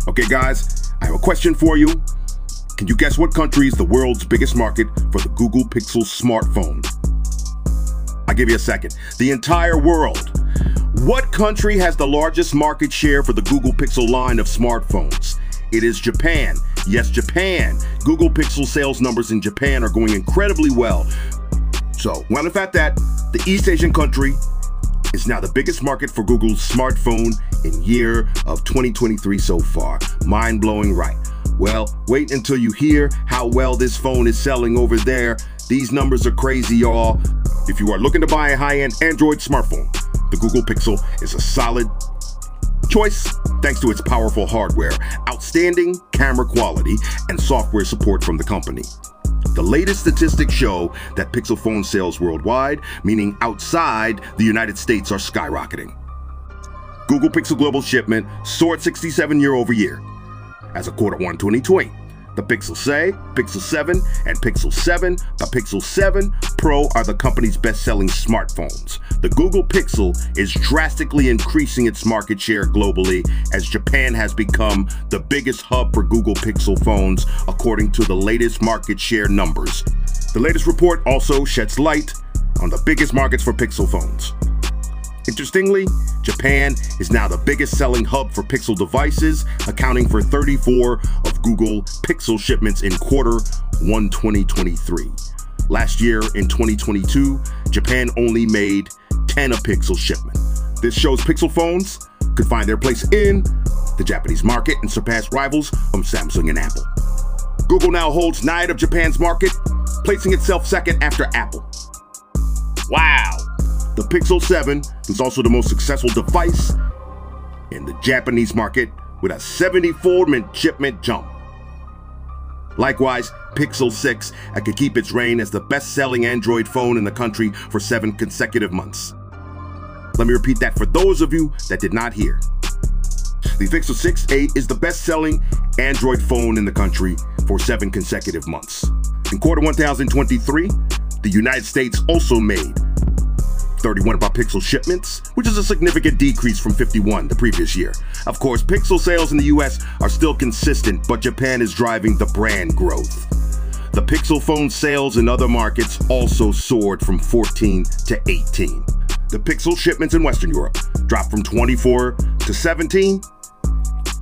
Okay guys, I have a question for you. Can you guess what country is the world's biggest market for the Google Pixel smartphone? I'll give you a second. The entire world. What country has the largest market share for the Google Pixel line of smartphones? It is Japan. Yes, Japan. Google Pixel sales numbers in Japan are going incredibly well. So, well, in fact that the East Asian country is now the biggest market for Google's smartphone in year of 2023 so far. Mind-blowing, right? Well, wait until you hear how well this phone is selling over there. These numbers are crazy, y'all. If you are looking to buy a high-end Android smartphone, the Google Pixel is a solid choice thanks to its powerful hardware, outstanding camera quality, and software support from the company. The latest statistics show that Pixel phone sales worldwide, meaning outside the United States, are skyrocketing. Google Pixel global shipment soared 67% year-over-year. As of Q1 2020, the Pixel 7, and Pixel 7, but Pixel 7 Pro are the company's best-selling smartphones. The Google Pixel is drastically increasing its market share globally as Japan has become the biggest hub for Google Pixel phones, according to the latest market share numbers. The latest report also sheds light on the biggest markets for Pixel phones. Interestingly, Japan is now the biggest selling hub for Pixel devices, accounting for 34 of Google Pixel shipments in Q1 2023. Last year, in 2022, Japan only made 10 a Pixel shipment. This shows Pixel phones could find their place in the Japanese market and surpass rivals from Samsung and Apple. Google now holds 9 of Japan's market, placing itself second after Apple. Wow! The Pixel 7 is also the most successful device in the Japanese market with a 70-fold shipment jump. Likewise, Pixel 6 could keep its reign as the best-selling Android phone in the country for 7 consecutive months. Let me repeat that for those of you that did not hear. The Pixel 6a is the best-selling Android phone in the country for 7 consecutive months. In Q1 2023, the United States also made 31 of our Pixel shipments, which is a significant decrease from 51 the previous year. Of course, Pixel sales in the US are still consistent, but Japan is driving the brand growth. The Pixel phone sales in other markets also soared from 14 to 18. The Pixel shipments in Western Europe dropped from 24 to 17.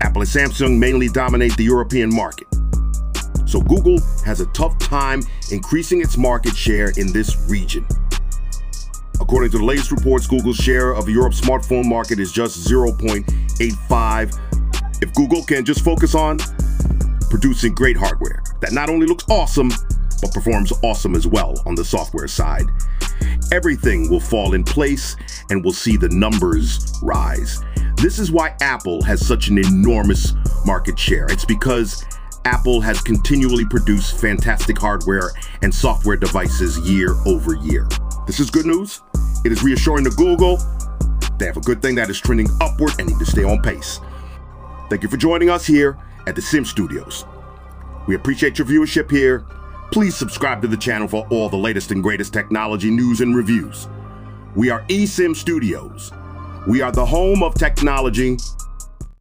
Apple and Samsung mainly dominate the European market. So Google has a tough time increasing its market share in this region. According to the latest reports, Google's share of Europe's smartphone market is just 0.85. If Google can just focus on producing great hardware that not only looks awesome, but performs awesome as well on the software side, everything will fall in place and we'll see the numbers rise. This is why Apple has such an enormous market share. It's because Apple has continually produced fantastic hardware and software devices year over year. This is good news. It is reassuring to Google. They have a good thing that is trending upward and need to stay on pace. Thank you for joining us here at the Sim Studios. We appreciate your viewership here. Please subscribe to the channel for all the latest and greatest technology news and reviews. We are eSIM Studios. We are the home of technology